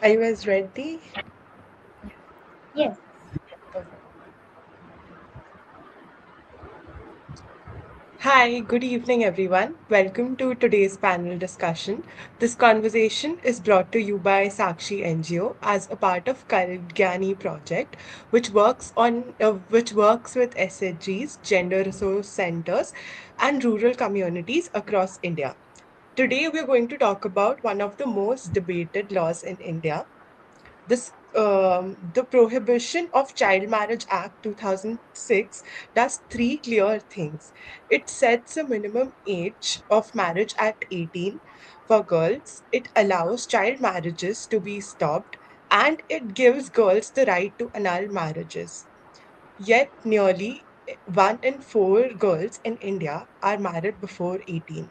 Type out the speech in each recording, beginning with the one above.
Are you guys ready? Yes. Hi, good evening, everyone. Welcome to today's panel discussion. This conversation is brought to you by Sakshi NGO as a part of Kalgyani project, which works with SHGs, gender resource centers, and rural communities across India. Today, we're going to talk about one of the most debated laws in India, the Prohibition of Child Marriage Act 2006 does three clear things. It sets a minimum age of marriage at 18 for girls, it allows child marriages to be stopped, and it gives girls the right to annul marriages. Yet, nearly one in four girls in India are married before 18.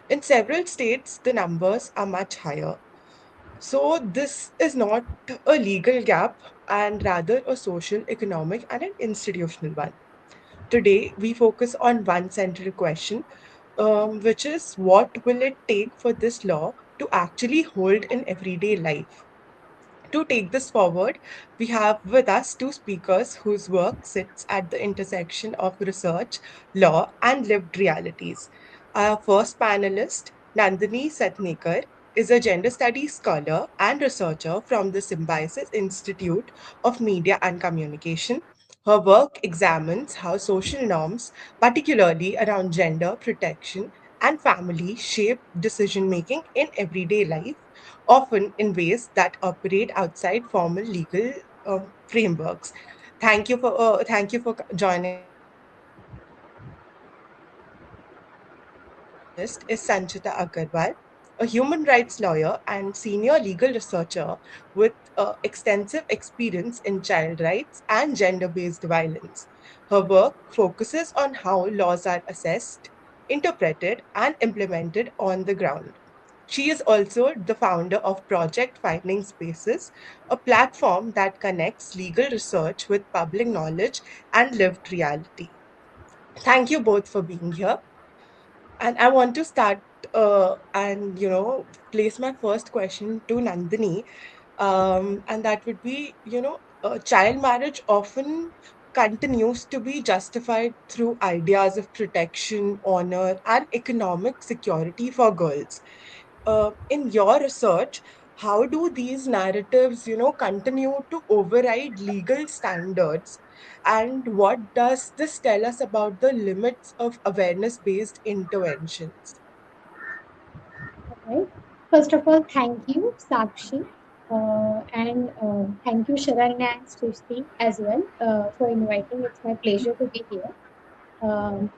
In several states, the numbers are much higher. So, this is not a legal gap and rather a social, economic, and an institutional one. Today, we focus on one central question, which is what will it take for this law to actually hold in everyday life? To take this forward, we have with us two speakers whose work sits at the intersection of research, law, and lived realities. Our first panelist, Nandini Satnekar, is a gender studies scholar and researcher from the Symbiosis Institute of Media and Communication. Her work examines how social norms, particularly around gender protection and family, shape decision making in everyday life, often in ways that operate outside formal legal frameworks. Thank you for joining us. And our second panelist is Sanchita Agarwal, a human rights lawyer and senior legal researcher with extensive experience in child rights and gender-based violence. Her work focuses on how laws are assessed, interpreted, and implemented on the ground. She is also the founder of Project Finding Spaces, a platform that connects legal research with public knowledge and lived reality. Thank you both for being here. And I want to start and place my first question to Nandini, and that would be, child marriage often continues to be justified through ideas of protection, honor, and economic security for girls. In your research, how do these narratives, continue to override legal standards? And what does this tell us about the limits of awareness-based interventions? All right. First of all, thank you, Sakshi, and thank you, Sharanya and Srishti, as well, for inviting. It's my pleasure to be here. Um,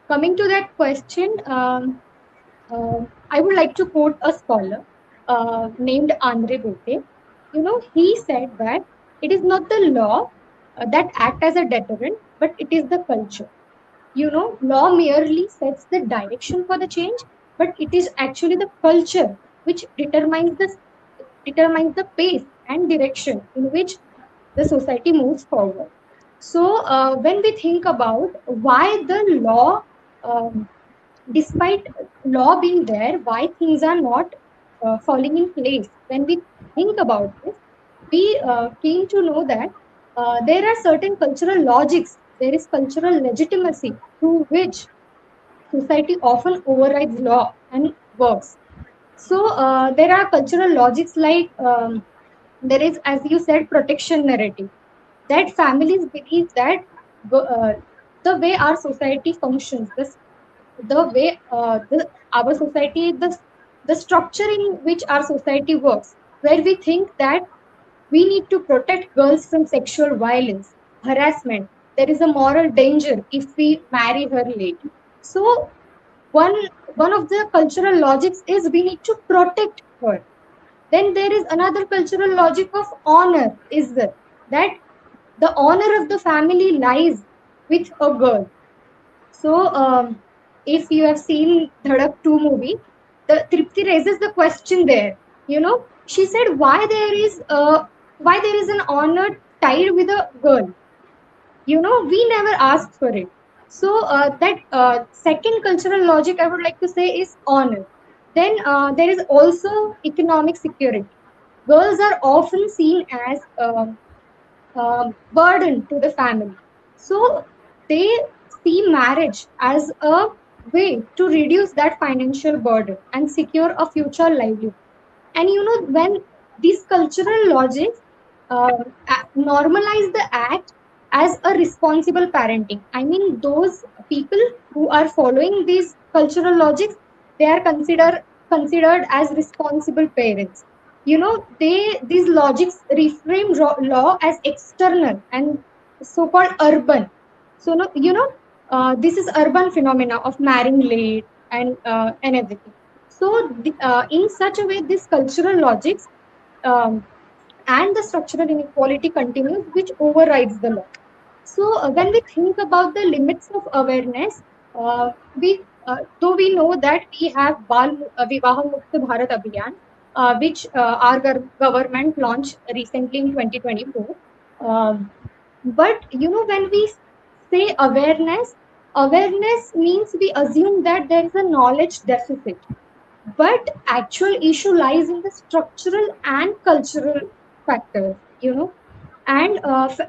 Coming to that question, I would like to quote a scholar named Andre Bote. He said that it is not the law that act as a deterrent, but it is the culture. Law merely sets the direction for the change, but it is actually the culture which determines the pace and direction in which the society moves forward. So when we think about why the law, um, despite law being there, why things are not falling in place, when we think about this, we came to know that there are certain cultural logics, there is cultural legitimacy through which society often overrides law and works. So there are cultural logics like, there is, as you said, protection narrative, that families believe that uh, the way our society functions, the way our society, the structure in which our society works, where we think that we need to protect girls from sexual violence, harassment. There is a moral danger if we marry her late. So one one of the cultural logics is we need to protect her. Then there is another cultural logic of honor, is that the honor of the family lies with a girl. So, if you have seen Dhadak 2 movie, the Tripti raises the question there. She said why there is an honor tied with a girl. We never asked for it. So that second cultural logic I would like to say is honor. Then there is also economic security. girls are often seen as burden to the family. So they see marriage as a way to reduce that financial burden and secure a future livelihood. And when these cultural logics uh, normalize the act as a responsible parenting, I mean, those people who are following these cultural logics, they are considered as responsible parents. These logics reframe law as external and so-called urban. So no, this is urban phenomena of marrying late and everything. So in such a way, this cultural logics um, and the structural inequality continues, which overrides the law. So when we think about the limits of awareness, we though we know that we have Vivaha Mukta Bharat Abhiyan, which our government launched recently in 2024. Um, but when we say awareness, awareness means we assume that there is a knowledge deficit, but actual issue lies in the structural and cultural factors. And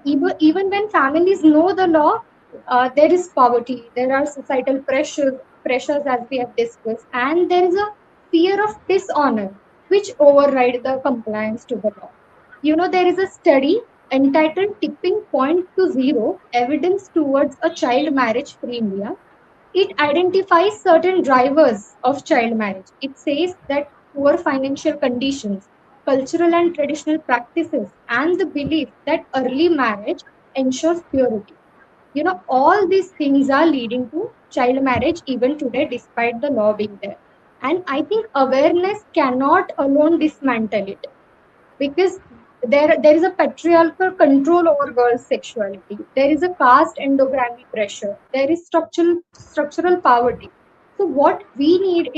even when families know the law, there is poverty, there are societal pressures as we have discussed, and there is a fear of dishonor which override the compliance to the law. There is a study entitled Tipping Point to Zero: Evidence Towards a Child Marriage Free India. It identifies certain drivers of child marriage. It says that poor financial conditions, cultural and traditional practices, and the belief that early marriage ensures purity. All these things are leading to child marriage even today, despite the law being there. And I think awareness cannot alone dismantle it, because there is a patriarchal control over girls' sexuality. There is a caste endogamy pressure. There is structural poverty. So what we need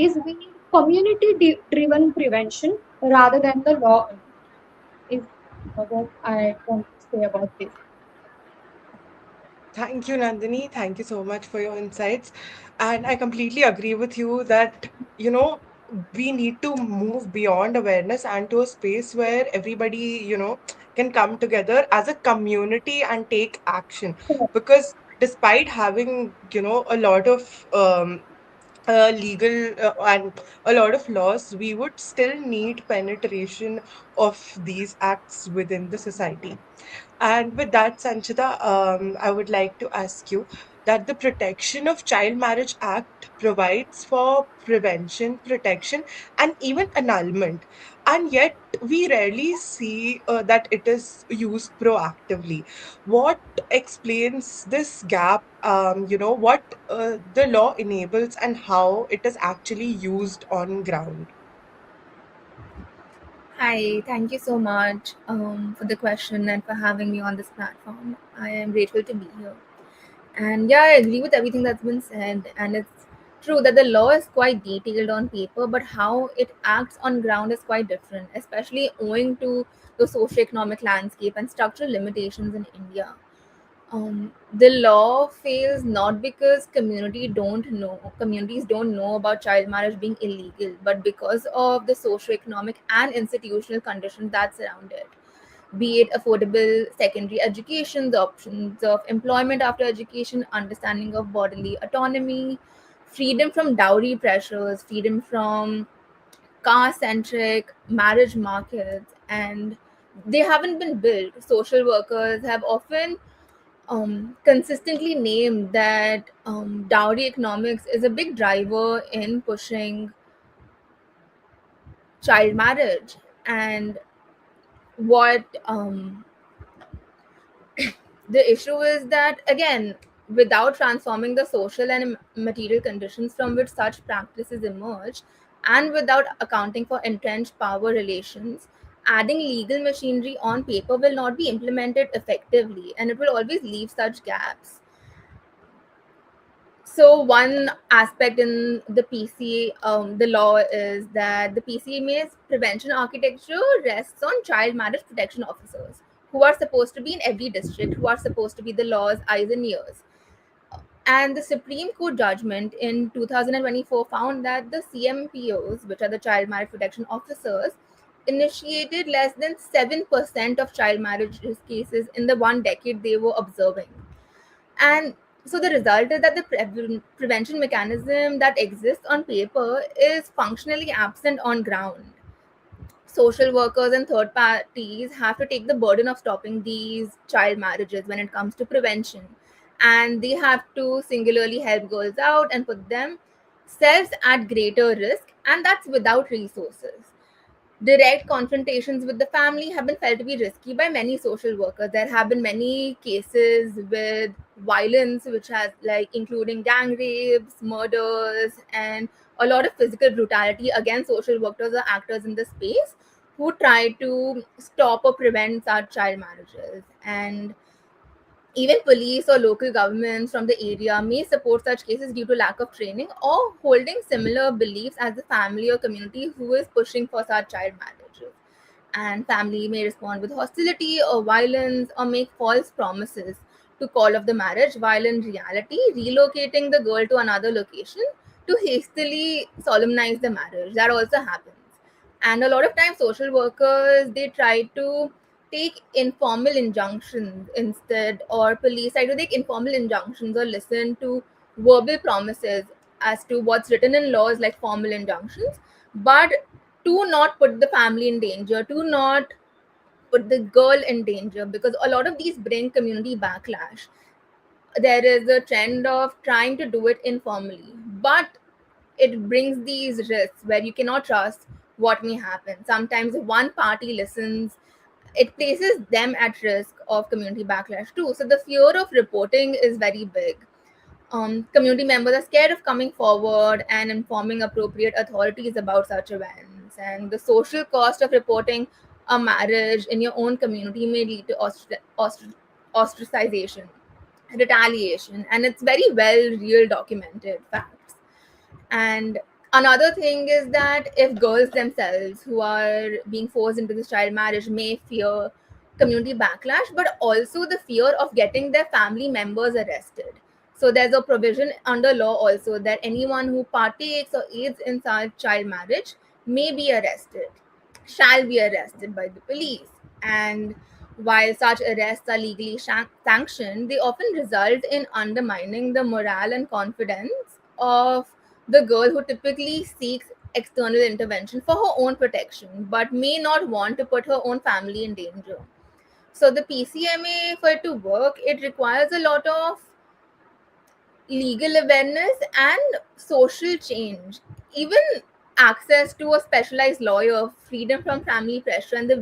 community driven prevention rather than the law alone, is what I want to say about this. Thank you, Nandini. Thank you so much for your insights. And I completely agree with you that, you know, we need to move beyond awareness and to a space where everybody, can come together as a community and take action. Because despite having, a lot of legal and a lot of laws, we would still need penetration of these acts within the society. And with that, Sanchita, I would like to ask you that the Protection of Child Marriage Act provides for prevention, protection, and even annulment. And yet, we rarely see that it is used proactively. What explains this gap? What the law enables and how it is actually used on ground. Hi, thank you so much for the question and for having me on this platform. I am grateful to be here. And yeah, I agree with everything that's been said. And it's true that the law is quite detailed on paper, but how it acts on ground is quite different, especially owing to the socioeconomic landscape and structural limitations in India. The law fails not because communities don't know about child marriage being illegal, but because of the socioeconomic and institutional conditions that surround it, be it affordable secondary education, the options of employment after education, understanding of bodily autonomy, freedom from dowry pressures, freedom from car centric marriage markets, and they haven't been built. Social workers have often consistently named that dowry economics is a big driver in pushing child marriage. And what the issue is that, again, without transforming the social and material conditions from which such practices emerge, and without accounting for entrenched power relations, adding legal machinery on paper will not be implemented effectively, and it will always leave such gaps. So one aspect in the PCA, the law, is that the PCMA's prevention architecture rests on child marriage protection officers, who are supposed to be in every district, who are supposed to be the law's eyes and ears. And the Supreme Court judgment in 2024 found that the CMPOs, which are the child marriage protection officers, initiated less than 7% of child marriage cases in the one decade they were observing. And so the result is that the prevention mechanism that exists on paper is functionally absent on ground. Social workers and third parties have to take the burden of stopping these child marriages when it comes to prevention. And they have to singularly help girls out and put themselves at greater risk, and that's without resources. Direct confrontations with the family have been felt to be risky by many social workers. There have been many cases with violence, which has, like, including gang rapes, murders, and a lot of physical brutality against social workers or actors in the space who try to stop or prevent such child marriages. And even police or local governments from the area may support such cases due to lack of training or holding similar beliefs as the family or community who is pushing for such child marriages. And family may respond with hostility or violence or make false promises to call off the marriage, while in reality, relocating the girl to another location to hastily solemnize the marriage. That also happens. And a lot of times, social workers they try to take informal injunctions instead, or police try to take informal injunctions or listen to verbal promises as to what's written in laws like formal injunctions, but to not put the family in danger, to not put the girl in danger, because a lot of these bring community backlash. There is a trend of trying to do it informally, but it brings these risks where you cannot trust what may happen. Sometimes if one party listens, it places them at risk of community backlash too. So the fear of reporting is very big. Community members are scared of coming forward and informing appropriate authorities about such events. And the social cost of reporting a marriage in your own community may lead to ostracization, retaliation, and it's very well real documented facts. And another thing is that if girls themselves who are being forced into this child marriage may fear community backlash, but also the fear of getting their family members arrested. So there's a provision under law also that anyone who partakes or aids in such child marriage may be arrested, shall be arrested by the police. And while such arrests are legally sanctioned, they often result in undermining the morale and confidence of the girl who typically seeks external intervention for her own protection but may not want to put her own family in danger. So the PCMA, for it to work, it requires a lot of legal awareness and social change, even access to a specialized lawyer, freedom from family pressure, and the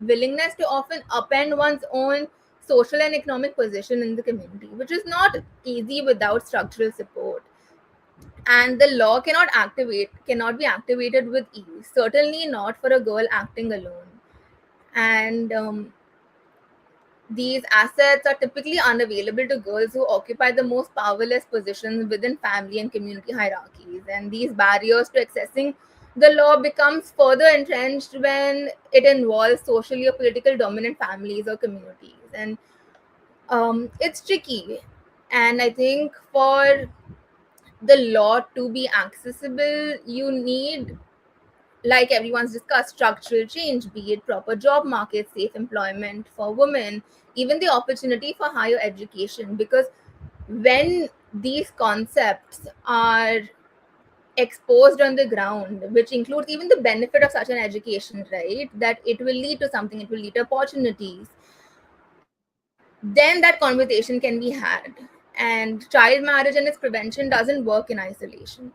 willingness to often upend one's own social and economic position in the community, which is not easy without structural support. And the law cannot be activated with ease, certainly not for a girl acting alone. And these assets are typically unavailable to girls who occupy the most powerless positions within family and community hierarchies. And these barriers to accessing the law becomes further entrenched when it involves socially or political dominant families or communities. And it's tricky. And I think for the law to be accessible, you need, like everyone's discussed, structural change, be it proper job market, safe employment for women, even the opportunity for higher education. Because when these concepts are exposed on the ground, which includes even the benefit of such an education, right, that it will lead to something, it will lead to opportunities, then that conversation can be had. And child marriage and its prevention doesn't work in isolation.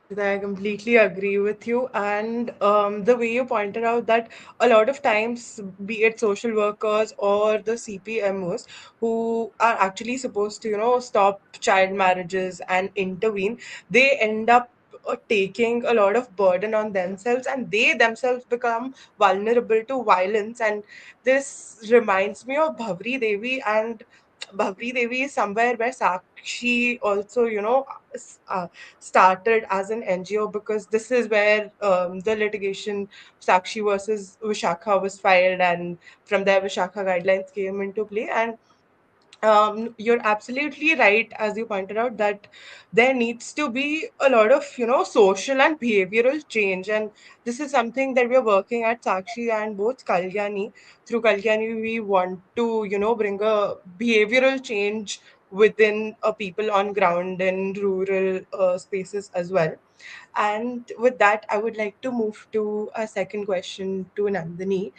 Yeah, Rishita, I completely agree with you. And the way you pointed out that a lot of times, be it social workers or the CPMOs who are actually supposed to, stop child marriages and intervene, they end up taking a lot of burden on themselves, and they themselves become vulnerable to violence. And this reminds me of Bhavri Devi, and Bhavri Devi is somewhere where Sakshi also, started as an NGO, because this is where the litigation Sakshi versus Vishakha was filed, and from there Vishakha guidelines came into play. And You're absolutely right, as you pointed out, that there needs to be a lot of, social and behavioral change. And this is something that we're working at Sakshi and both Kalyani. Through Kalyani, we want to, bring a behavioral change within people on ground in rural spaces as well. And with that, I would like to move to a second question to Nandini,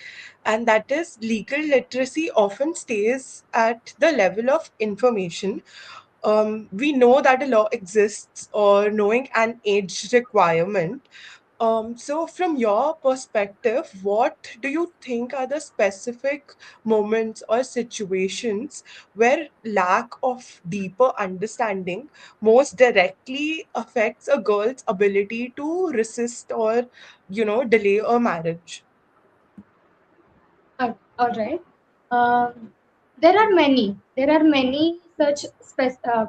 and that is legal literacy often stays at the level of information. We know that a law exists or knowing an age requirement. So, from your perspective, what do you think are the specific moments or situations where lack of deeper understanding most directly affects a girl's ability to resist or, delay a marriage? All right. Um, there are many. There are many such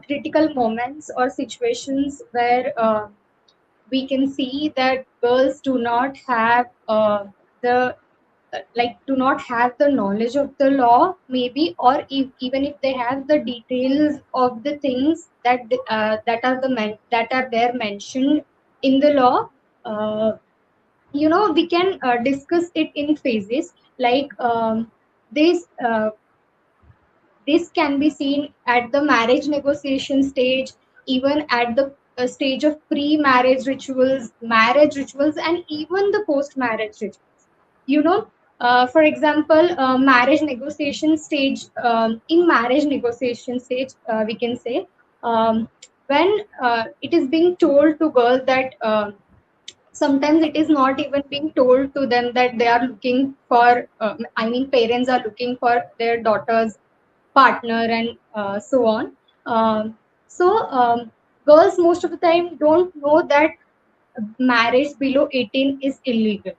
critical moments or situations where we can see that girls do not have the do not have the knowledge of the law, maybe, or even if they have the details of the things that are there mentioned in the law. uh, we can discuss it in phases, like this can be seen at the marriage negotiation stage, even at the stage of pre-marriage rituals, marriage rituals, and even the post-marriage rituals. You know, for example, marriage negotiation stage. In marriage negotiation stage, we can say, um, when it is being told to girls that sometimes it is not even being told to them that they are looking for. I mean, parents are looking for their daughters partner, and so on. Um, so girls most of the time don't know that marriage below 18 is illegal,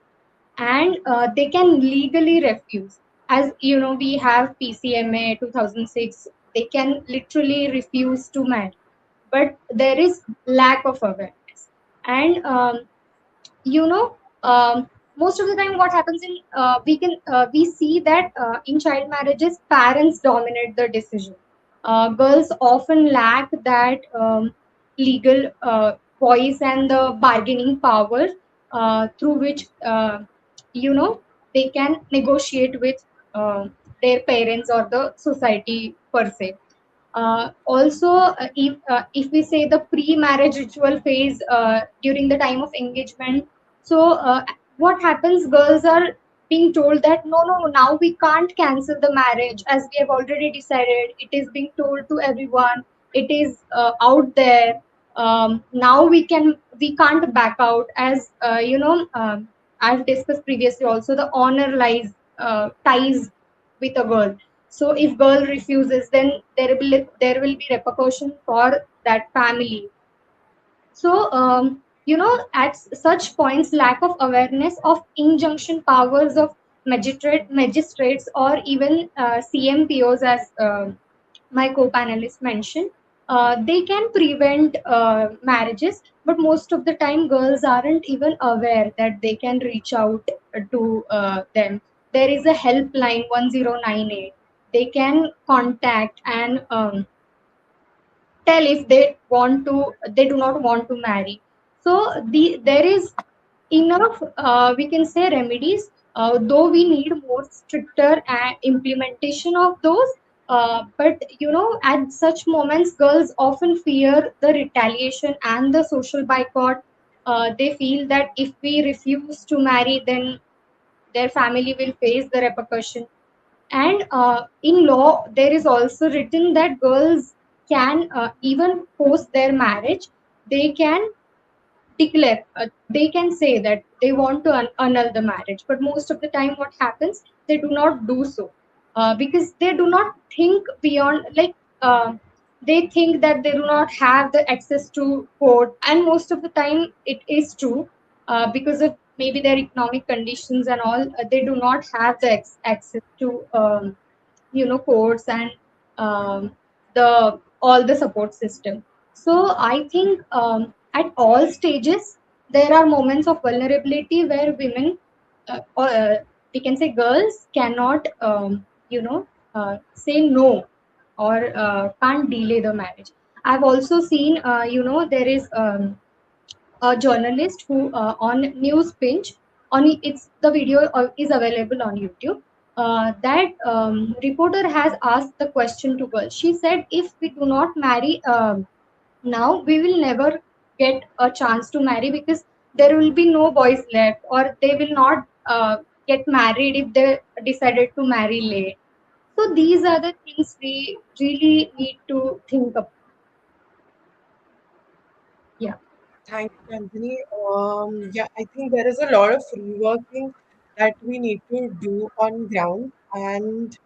and they can legally refuse. As you know, we have PCMA 2006. They can literally refuse to marry, but there is lack of awareness. And you know most of the time what happens in we see that in child marriages parents dominate the decision. Girls often lack that legal voice and the bargaining power through which they can negotiate with uh, their parents or the society per se. Also, if we say the pre-marriage ritual phase during the time of engagement, so what happens? Girls are being told that no, no, now we can't cancel the marriage as we have already decided. It is being told to everyone. It is out there. Now we can't back out, as I've discussed previously. Also, the honor lies ties with a girl. So if girl refuses, then there will be repercussion for that family. So at such points, lack of awareness of injunction powers of magistrates, or even CMPOs, as my co-panelist mentioned, they can prevent marriages. But most of the time, girls aren't even aware that they can reach out to them. There is a helpline 1098. They can contact and tell if they do not want to marry. So there is enough, we can say, remedies, though we need more stricter implementation of those. But at such moments girls often fear the retaliation and the social boycott. They feel that if we refuse to marry, then their family will face the repercussion. And in law, there is also written that girls can, even post their marriage, they can they can say that they want to annul the marriage. But most of the time, what happens? They do not do so because they do not think beyond, like, they think that they do not have the access to court. And most of the time, it is true, because of maybe their economic conditions and all, they do not have the access to courts and um, the all the support system. So I think at all stages there are moments of vulnerability where women, or we can say girls, cannot say no. or can't delay the marriage. I've also seen, there is a journalist who on News Pinch, on it's the video is available on YouTube. That reporter has asked the question to girls. She said, if we do not marry now, we will never get a chance to marry, because there will be no boys left, or they will not get married if they decided to marry late. So these are the things we really need to think about. Yeah. Thank you, Anthony. Yeah, I think there is a lot of reworking that we need to do on ground, and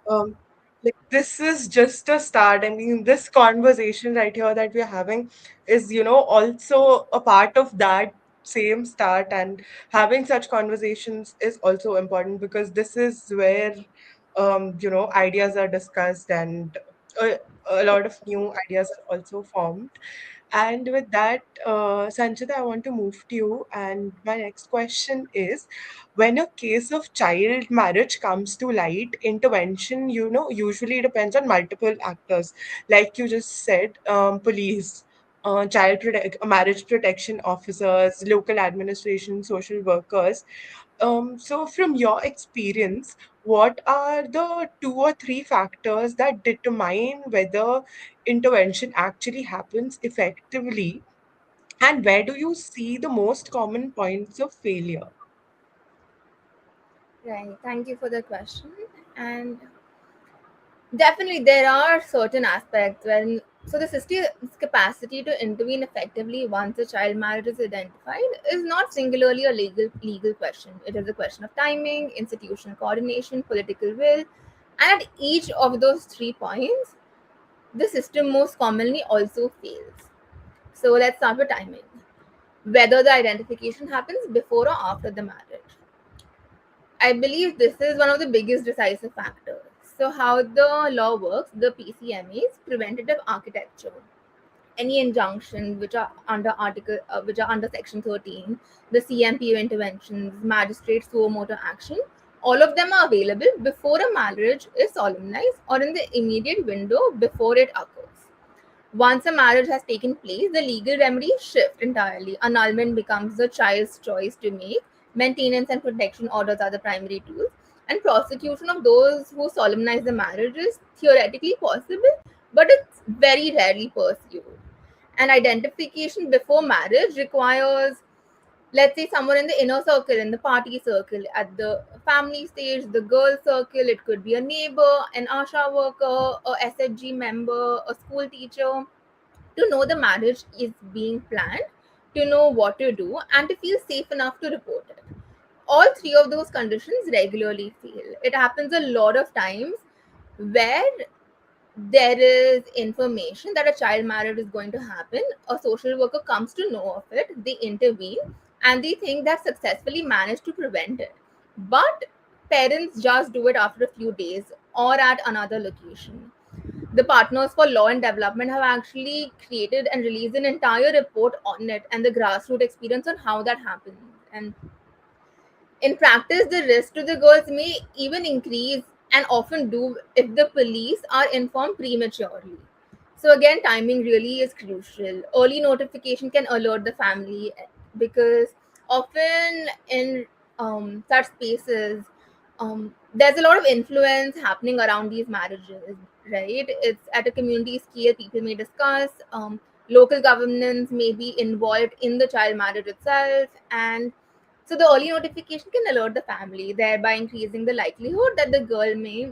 um, like this is just a start. I mean, this conversation right here that we're having is, also a part of that same start, and having such conversations is also important because this is where, ideas are discussed, and a, a lot of new ideas are also formed. And with that, Sanchita, I want to move to you. And my next question is, when a case of child marriage comes to light, intervention, usually depends on multiple actors. Like you just said, police, marriage protection officers, local administration, social workers. So, from your experience, what are the two or three factors that determine whether intervention actually happens effectively, and where do you see the most common points of failure? Right. Thank you for the question. And definitely, there are certain aspects when so the system's capacity to intervene effectively once a child marriage is identified is not singularly a legal question. It is a question of timing, institutional coordination, political will, and at each of those 3 points, the system most commonly also fails. So let's start with timing. Whether the identification happens before or after the marriage. I believe this is one of the biggest decisive factors. So, how the law works, the PCMA is preventative architecture. Any injunctions which are under Section 13, the CMPU interventions, magistrate suo motu action, all of them are available before a marriage is solemnized or in the immediate window before it occurs. Once a marriage has taken place, the legal remedies shift entirely. Annulment becomes the child's choice to make. Maintenance and protection orders are the primary tools. And prosecution of those who solemnize the marriage is theoretically possible, but it's very rarely pursued. And identification before marriage requires, let's say, someone in the inner circle, in the party circle, at the family stage, the girl circle, it could be a neighbor, an ASHA worker, a SHG member, a school teacher, to know the marriage is being planned, to know what to do, and to feel safe enough to report it. All three of those conditions regularly fail. It happens a lot of times where there is information that a child marriage is going to happen, a social worker comes to know of it, they intervene, and they think that successfully managed to prevent it. But parents just do it after a few days or at another location. The Partners for Law and Development have actually created and released an entire report on it and the grassroots experience on how that happens. And in practice, the risk to the girls may even increase and often do if the police are informed prematurely. So, again, timing really is crucial. Early notification can alert the family because often in such spaces, there's a lot of influence happening around these marriages, right? It's at a community scale, people may discuss. Local governments may be involved in the child marriage itself, and so the early notification can alert the family, thereby increasing the likelihood that the girl may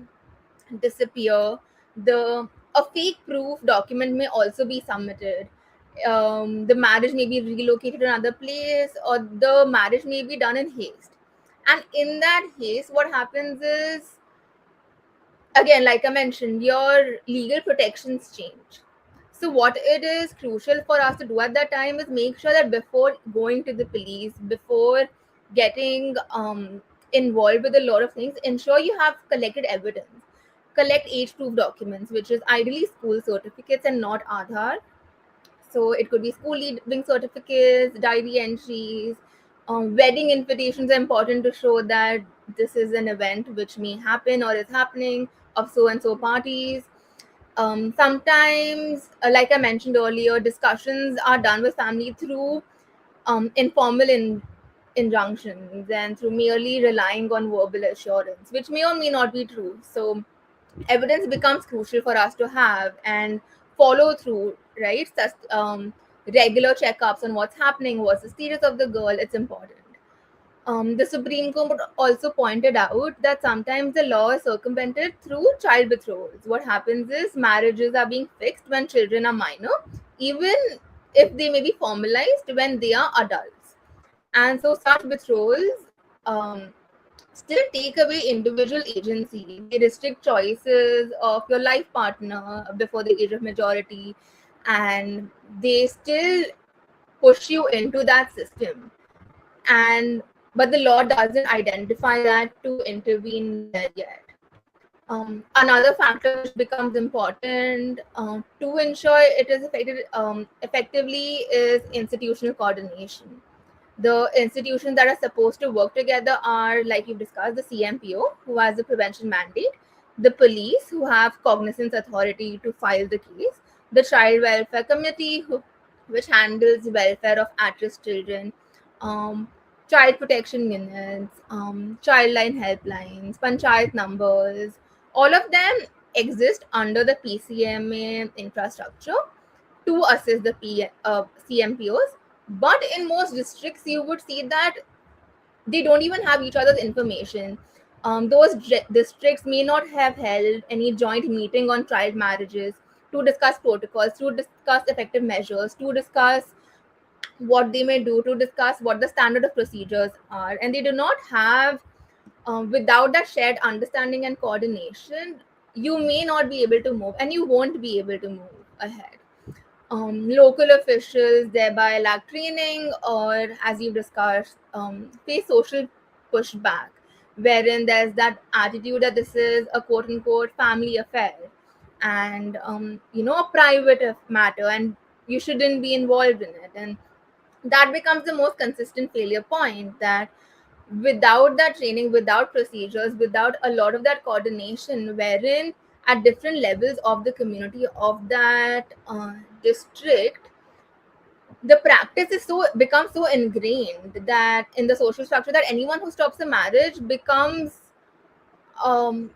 disappear. The a fake proof document may also be submitted. The marriage may be relocated to another place, or the marriage may be done in haste. And in that haste, what happens is, again, like I mentioned, your legal protections change. So what it is crucial for us to do at that time is make sure that before going to the police, before getting involved with a lot of things, ensure you have collected evidence. Collect age proof documents, which is ideally school certificates and not Aadhaar. So it could be school leaving certificates, diary entries, wedding invitations are important to show that this is an event which may happen or is happening, of so and so parties. Sometimes, like I mentioned earlier, discussions are done with family through informal injunctions and through merely relying on verbal assurance, which may or may not be true. So, evidence becomes crucial for us to have and follow through, right? Regular checkups on what's happening, what's the status of the girl, it's important. The Supreme Court also pointed out that sometimes the law is circumvented through child betrothals. What happens is marriages are being fixed when children are minor, even if they may be formalized when they are adults. And so, such betrothals still take away individual agency. They restrict choices of your life partner before the age of majority, and they still push you into that system. And but the law doesn't identify that to intervene there yet. Another factor which becomes important to ensure it is effectively is institutional coordination. The institutions that are supposed to work together are, like you've discussed, the CMPO, who has the prevention mandate, the police, who have cognizance authority to file the case, the Child Welfare Committee, which handles welfare of at-risk children, um, child protection units, childline helplines, panchayat numbers. All of them exist under the PCMA infrastructure to assist the CMPOs. But in most districts, you would see that they don't even have each other's information. Those districts may not have held any joint meeting on child marriages to discuss protocols, to discuss effective measures, to discuss what they may do, to discuss what the standard of procedures are. And they do not have, without that shared understanding and coordination, you may not be able to move and you won't be able to move ahead. Local officials thereby lack training or, as you discussed, face social pushback, wherein there's that attitude that this is a quote unquote family affair and, a private matter and you shouldn't be involved in it. And that becomes the most consistent failure point, that without that training, without procedures, without a lot of that coordination, wherein at different levels of the community of that district, the practice is so becomes so ingrained that in the social structure that anyone who stops a marriage becomes um,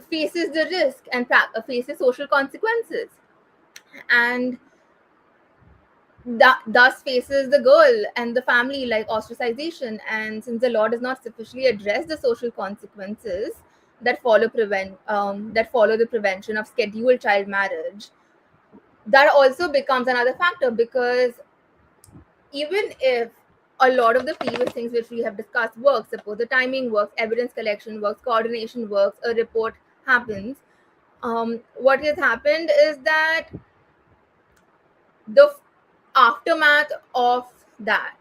faces the risk and faces social consequences, and that thus faces the girl and the family like ostracization. And since the law does not sufficiently address the social consequences that follow the prevention of scheduled child marriage, that also becomes another factor, because even if a lot of the previous things which we have discussed works, suppose the timing works, evidence collection works, coordination works, a report happens, what has happened is that the aftermath of that,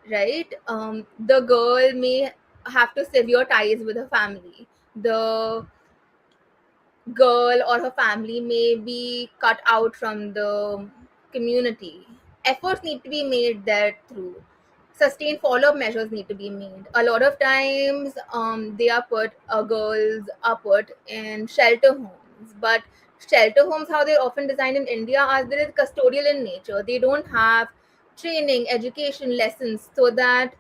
right? The girl may have to sever ties with her family. The girl or her family may be cut out from the community. Efforts need to be made there through. Sustained follow-up measures need to be made. A lot of times, girls are put in shelter homes, but shelter homes, how they're often designed in India, are there custodial in nature. They don't have training, education lessons, so that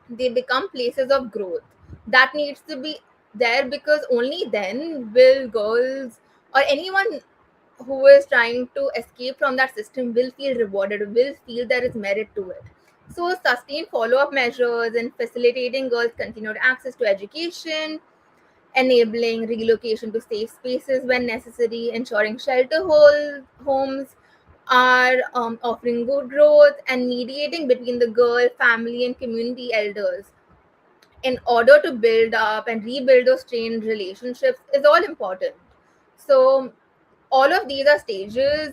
they become places of growth. That needs to be there, because only then will girls or anyone who is trying to escape from that system will feel rewarded, will feel there is merit to it. So, sustained follow up measures and facilitating girls' continued access to education, enabling relocation to safe spaces when necessary, ensuring homes are offering good growth, and mediating between the girl, family, and community elders in order to build up and rebuild those strained relationships is all important. So, all of these are stages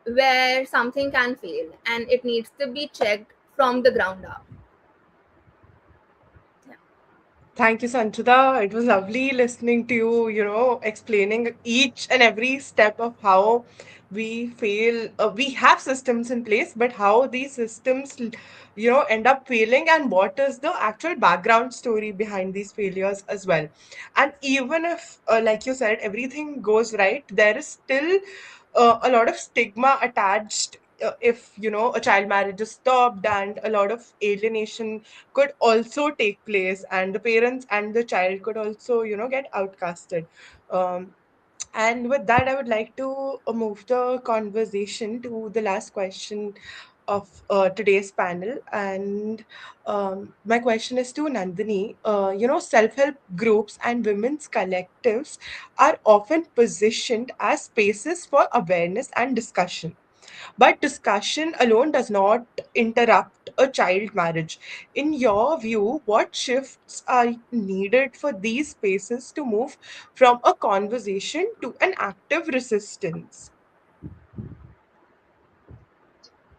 where something can fail and it needs to be checked from the ground up. Yeah. Thank you, Sanchita. It was lovely listening to you, explaining each and every step of how we fail. We have systems in place, but how these systems, end up failing, and what is the actual background story behind these failures as well. And even if, like you said, everything goes right, there is still a lot of stigma attached. If a child marriage is stopped, and a lot of alienation could also take place, and the parents and the child could also get outcasted. Um, and with that, I would like to move the conversation to the last question of today's panel. And my question is to Nandini. Self help groups and women's collectives are often positioned as spaces for awareness and discussion. But discussion alone does not interrupt a child marriage. In your view, what shifts are needed for these spaces to move from a conversation to an active resistance?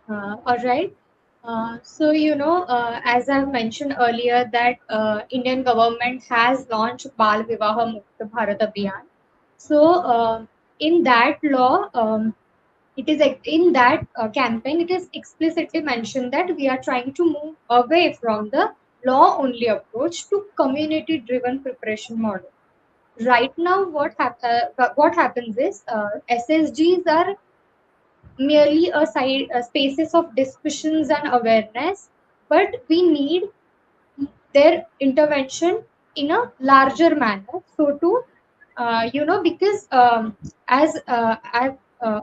All right. As I've mentioned earlier, that Indian government has launched Bal Vivaha Mukt Bharat Abhiyan. In that law, in that campaign, it is explicitly mentioned that we are trying to move away from the law-only approach to community-driven preparation model. Right now, what happens is SSGs are merely spaces of discussions and awareness, but we need their intervention in a larger manner. Because as I've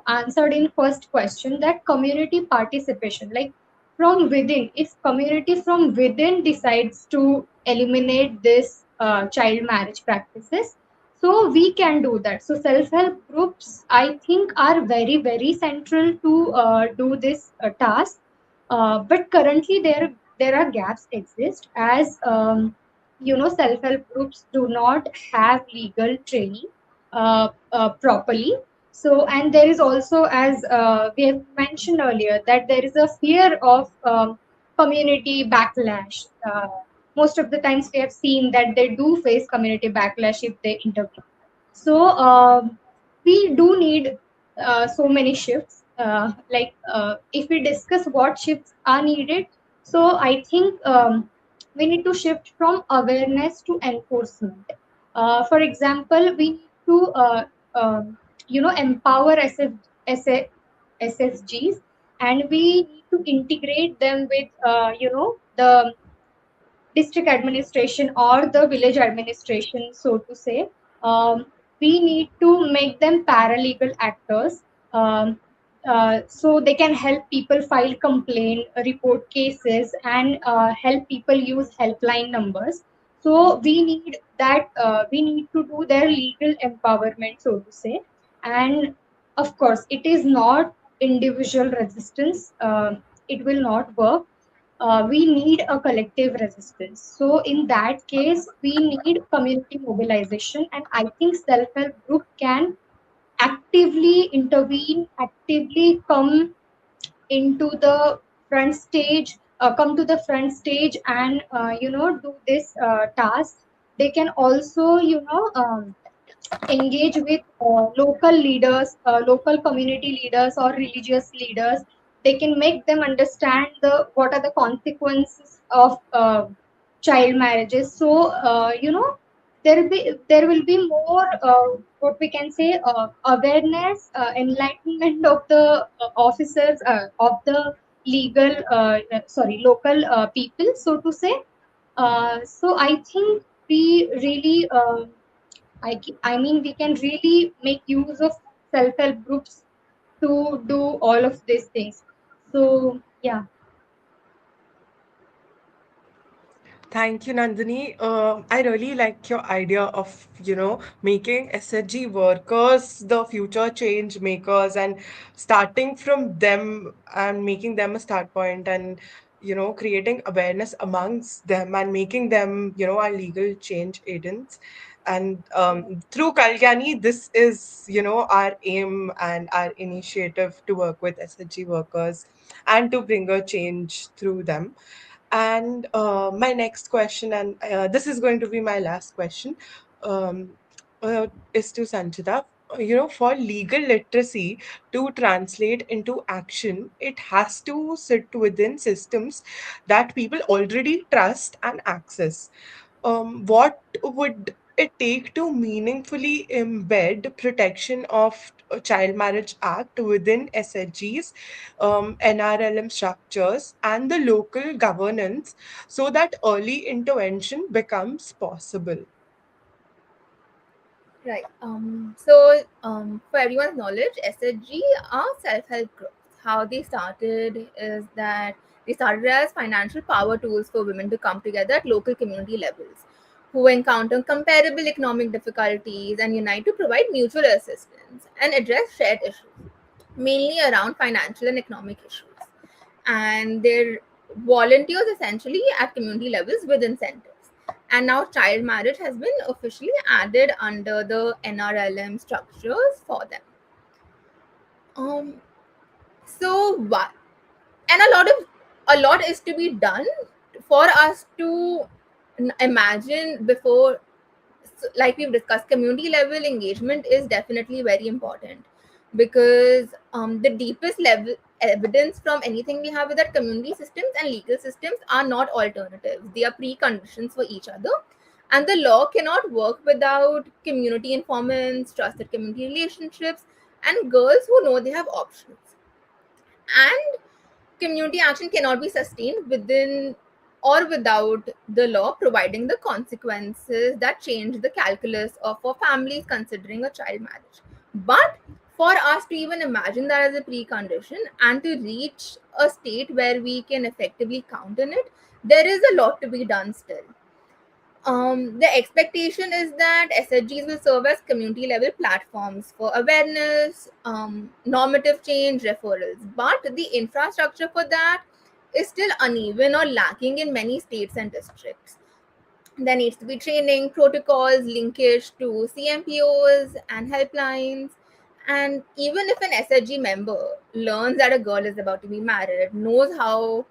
answered in first question, that community participation, like from within, if community from within decides to eliminate this child marriage practices, so we can do that. So self-help groups, I think, are very central to do this task. But currently there are gaps exist, as self-help groups do not have legal training properly. So, and there is also, as we have mentioned earlier, that there is a fear of community backlash. Most of the times we have seen that they do face community backlash if they intervene. So we do need so many shifts. If we discuss what shifts are needed, so I think we need to shift from awareness to enforcement. For example, we need to empower SSGs, and we need to integrate them with the district administration or the village administration, so to say. Um, we need to make them paralegal actors, um, so they can help people file complaint, report cases, and help people use helpline numbers. So we need that. We need to do their legal empowerment, so to say. And of course, it is not individual resistance. It will not work. We need a collective resistance. So in that case, we need community mobilization, and I think self-help group can actively intervene, actively into the come to the front stage, and do this task. They can also engage with local leaders, local community leaders, or religious leaders. They can make them understand the what are the consequences of child marriages. So there will be more what we can say awareness, enlightenment of the officers of the local people, so to say. So I think we really I mean, we can really make use of self-help groups to do all of these things. So, yeah. Thank you, Nandini. I really like your idea of, making SHG workers the future change makers, and starting from them and making them a start point, and, creating awareness amongst them and making them, our legal change agents. And through Kalyani, this is, our aim and our initiative to work with SHG workers and to bring a change through them. And my next question, and this is going to be my last question, um, is to Sanchita. For legal literacy to translate into action, it has to sit within systems that people already trust and access. What would it take to meaningfully embed protection of Child Marriage Act within SHGs, NRLM structures, and the local governance so that early intervention becomes possible? Right. So, for everyone's knowledge, SHG are self-help groups. How they started is that they started as financial power tools for women to come together at local community levels, who encounter comparable economic difficulties and unite to provide mutual assistance and address shared issues, mainly around financial and economic issues. And they're volunteers essentially at community levels within centers. And now child marriage has been officially added under the NRLM structures for them. Um, so what? And a lot is to be done for us to imagine before. So, like we've discussed, community level engagement is definitely very important, because the deepest level evidence from anything we have is that community systems and legal systems are not alternatives, they are preconditions for each other. And the law cannot work without community informants, trusted community relationships, and girls who know they have options. And community action cannot be sustained within or without the law providing the consequences that change the calculus of for families considering a child marriage. But for us to even imagine that as a precondition and to reach a state where we can effectively count on it, there is a lot to be done still. The expectation is that SHGs will serve as community level platforms for awareness, normative change, referrals. But the infrastructure for that is still uneven or lacking in many states and districts. There needs to be training, protocols, linkage to CMPOs and helplines. And even if an SHG member learns that a girl is about to be married, knows how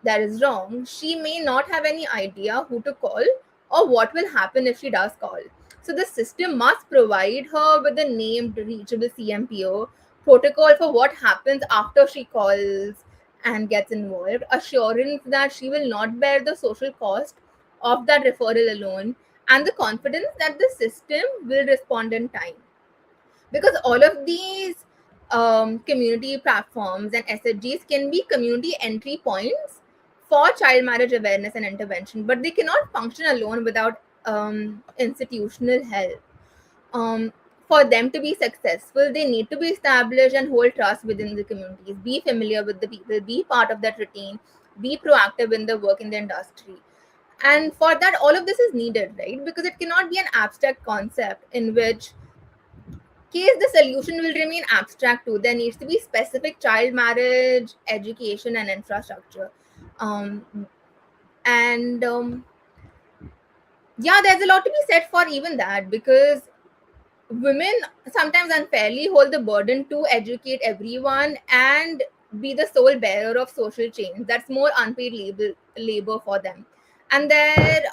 that is wrong, she may not have any idea who to call or what will happen if she does call. So the system must provide her with a named reachable CMPO, protocol for what happens after she calls and gets involved, assurance that she will not bear the social cost of that referral alone, and the confidence that the system will respond in time. Because all of these community platforms and SHGs can be community entry points for child marriage awareness and intervention, but they cannot function alone without institutional help. Um, for them to be successful, they need to be established and hold trust within the communities, be familiar with the people, be part of that routine, be proactive in the work in the industry. And for that, all of this is needed, right? Because it cannot be an abstract concept in which case the solution will remain abstract too. There needs to be specific child marriage education and infrastructure. Um, and yeah, there's a lot to be said for even that, because women sometimes unfairly hold the burden to educate everyone and be the sole bearer of social change. That's more unpaid labor for them. And there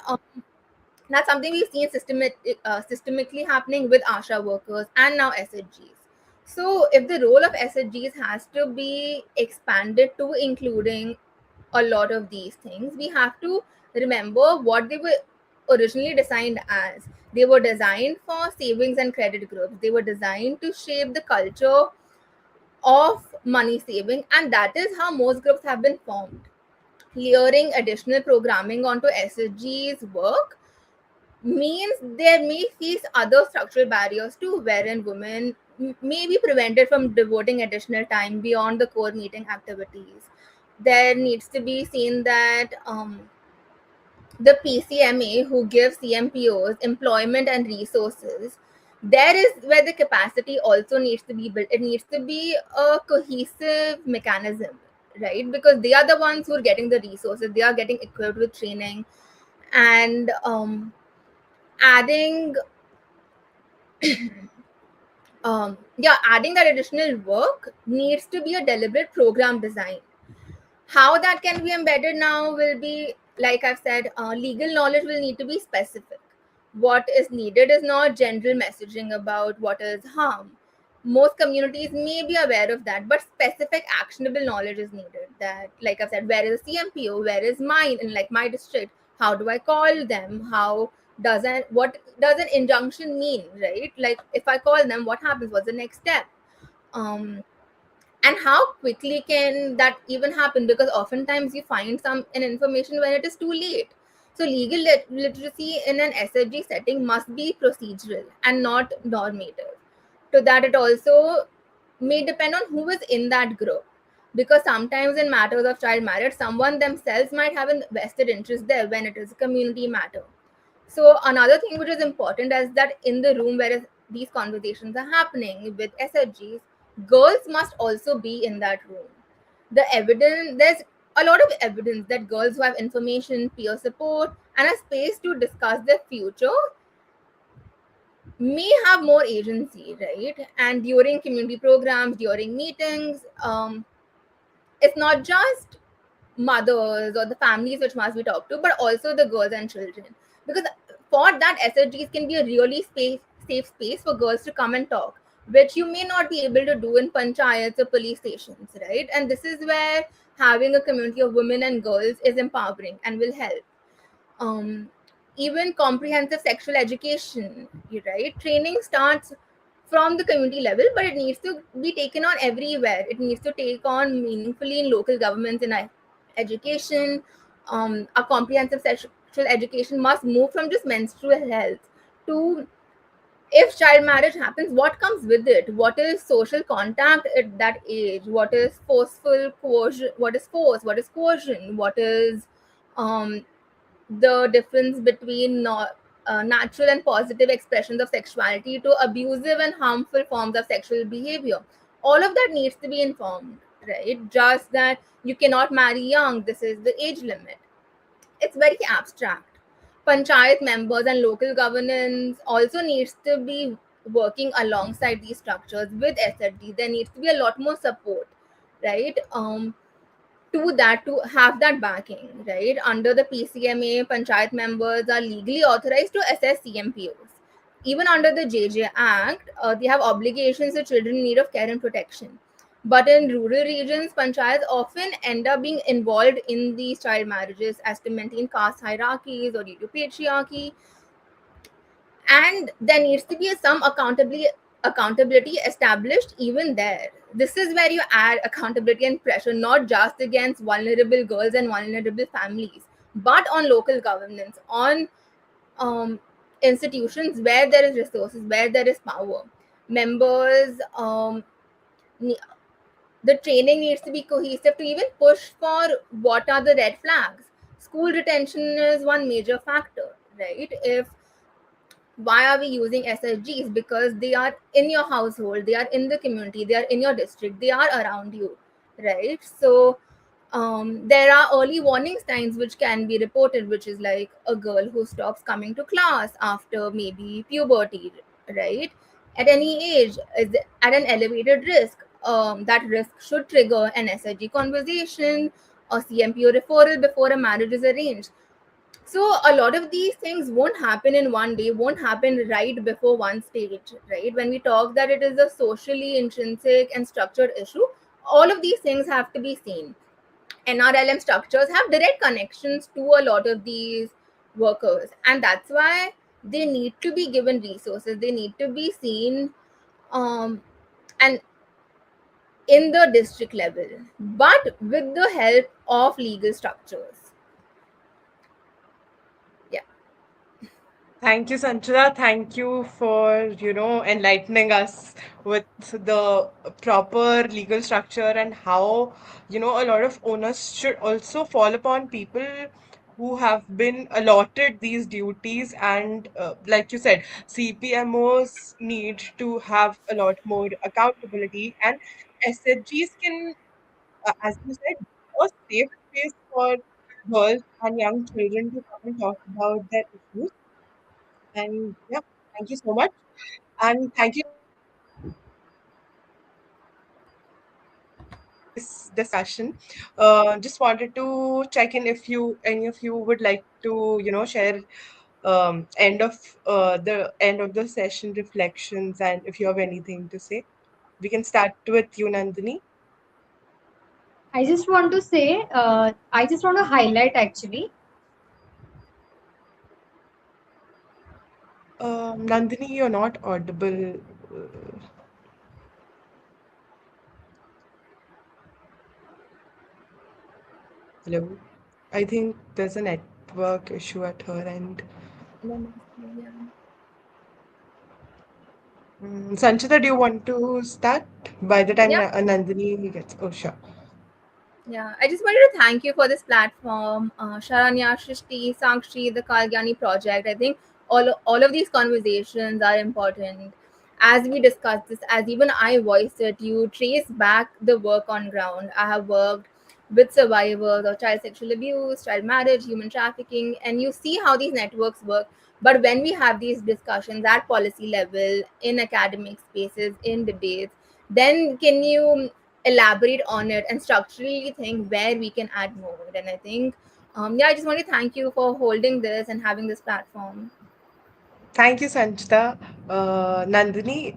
that's something we've seen systemically happening with ASHA workers and now SHGs. So, if the role of SHGs has to be expanded to including a lot of these things, we have to remember what they were originally designed as. They were designed for savings and credit groups, they were designed to shape the culture of money saving, and that is how most groups have been formed. Layering additional programming onto SHG's work means there may face other structural barriers too, wherein women may be prevented from devoting additional time beyond the core meeting activities. There needs to be seen that the PCMA, who gives CMPOs employment and resources, there is where the capacity also needs to be built. It needs to be a cohesive mechanism, right? Because they are the ones who are getting the resources, they are getting equipped with training, and adding adding that additional work needs to be a deliberate program design. How that can be embedded now will be, like I've said, legal knowledge will need to be specific. What is needed is not general messaging about what is harm. Most communities may be aware of that, but specific actionable knowledge is needed. That, like I've said, where is the CMPO, where is mine in like my district, how do I call them, how doesn't what does an injunction mean, right? Like if I call them, what happens, what's the next step? um and how quickly can that even happen, because oftentimes you find some an information when it is too late. So legal literacy in an SFG setting must be procedural and not normative. To that, it also may depend on who is in that group, because sometimes in matters of child marriage someone themselves might have a vested interest there when it is a community matter. So another thing which is important is that in the room where these conversations are happening with SFGs, girls must also be in that room. There's a lot of evidence that girls who have information, peer support, and a space to discuss their future may have more agency, right? And during community programs, during meetings, it's not just mothers or the families which must be talked to, but also the girls and children. Because for that, SHGs can be a really safe space for girls to come and talk, which you may not be able to do in panchayats or police stations, right? And this is where having a community of women and girls is empowering and will help. um, Even comprehensive sexual education, right? Training starts from the community level, but it needs to be taken on everywhere. It needs to take on meaningfully in local governments and education. A comprehensive sexual education must move from just menstrual health to, if child marriage happens, what comes with it, what is social contact at that age, what is forceful coercion, what is force, what is coercion, what is um, the difference between natural and positive expressions of sexuality to abusive and harmful forms of sexual behavior. All of that needs to be informed, right? Just that you cannot marry young, this is the age limit. It's very abstract. Panchayat members and local governance also needs to be working alongside these structures with SFD. There needs to be a lot more support, right? To that, to have that backing, right? Under the PCMA, panchayat members are legally authorized to assess CMPOs. Even under the JJ Act, they have obligations to children in need of care and protection. But in rural regions, panchayats often end up being involved in these child marriages as to maintain caste hierarchies or due to patriarchy, and there needs to be some accountability established even there. This is where you add accountability and pressure, not just against vulnerable girls and vulnerable families, but on local governments, on um, institutions where there is resources, where there is power. Members, ne- the training needs to be cohesive to even push for what are the red flags. School retention is one major factor, right? If why are we using SSGs? Because they are in your household, they are in the community, they are in your district, they are around you, right? So there are early warning signs which can be reported, which is like a girl who stops coming to class after maybe puberty, right? At any age is at an elevated risk. That risk should trigger an SSG conversation or CMPO referral before a marriage is arranged. So a lot of these things won't happen in one day, won't happen right before one stage, right? When we talk that it is a socially intrinsic and structured issue, all of these things have to be seen. NRLM structures have direct connections to a lot of these workers, and that's why they need to be given resources, they need to be seen, um, and in the district level, but with the help of legal structures. Yeah. Thank you, Sanchita. Thank you for, enlightening us with the proper legal structure and how, a lot of onus should also fall upon people who have been allotted these duties. And like you said, CPMOs need to have a lot more accountability, and SHGs can, as you said, a safe space for girls and young children to come and talk about their issues. And yeah, thank you so much. And thank you, listeners, for tuning in. this discussion. Just wanted to check in if any of you would like to, share the end of the session reflections, and if you have anything to say. We can start with you, Nandini. I just want to highlight actually. Nandini, you're not audible. Uh, Hello. I think there's a network issue at her end. Let me see, yeah. Sanchita, do you want to start? By the time Yeah. Nandini gets. Oh, sure. Yeah, I just wanted to thank you for this platform, Sharanya, Shrishti, Sakshi, the Kalgyani project. I think all of these conversations are important. As we discuss this, as even I voiced it, you trace back the work on ground. I have worked with survivors of child sexual abuse, child marriage, human trafficking, and you see how these networks work. But when we have these discussions at policy level, in academic spaces, in debates, then can you elaborate on it and structurally think where we can add more? And I think, yeah, I just want to thank you for holding this and having this platform. Thank you, Sanchita. Nandini,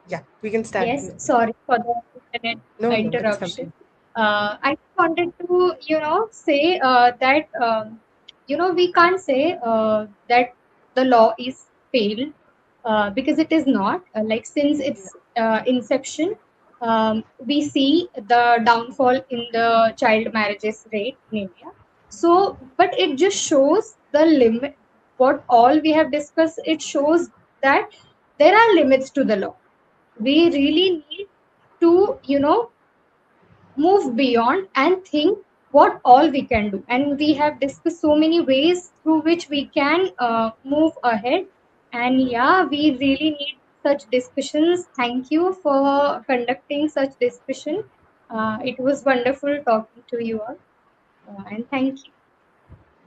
yeah, we can start Yes, with you. sorry for the internet No, no, it's interruption. complete. I wanted to, say that, we can't say that the law is failed because it is not. Like since its inception, we see the downfall in the child marriages rate in India. So, but it just shows the limit. What all we have discussed, it shows that there are limits to the law. We really need to move beyond and think what all we can do, and we have discussed so many ways through which we can move ahead. And yeah, we really need such discussions. Thank you for conducting such discussion. It was wonderful talking to you all, and thank you.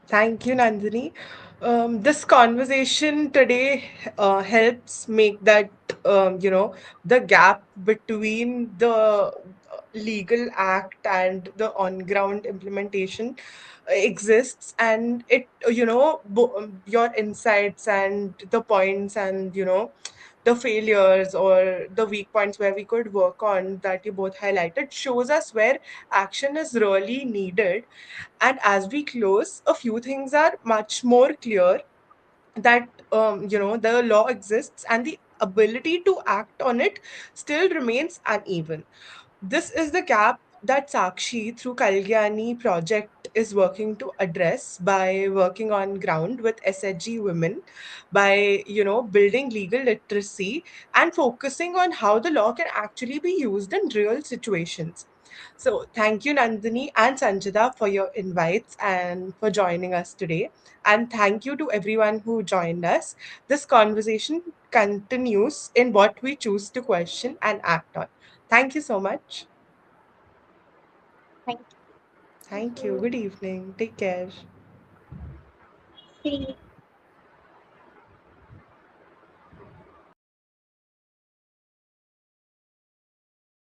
Thank you, Nandini. This conversation today helps make that, the gap between the legal act and the on ground implementation exists. And your insights and the points and, the failures or the weak points where we could work on that you both highlighted shows us where action is really needed. And as we close, a few things are much more clear, that the law exists and the ability to act on it still remains uneven. This is the gap that Sakshi through Kalyani project is working to address by working on ground with SHG women, by building legal literacy and focusing on how the law can actually be used in real situations. So thank you, Nandini and Sanjita, for your invites and for joining us today. And thank you to everyone who joined us. This conversation continues in what we choose to question and act on. Thank you so much. Thank Thank you. So Good evening. Take care. you. See you.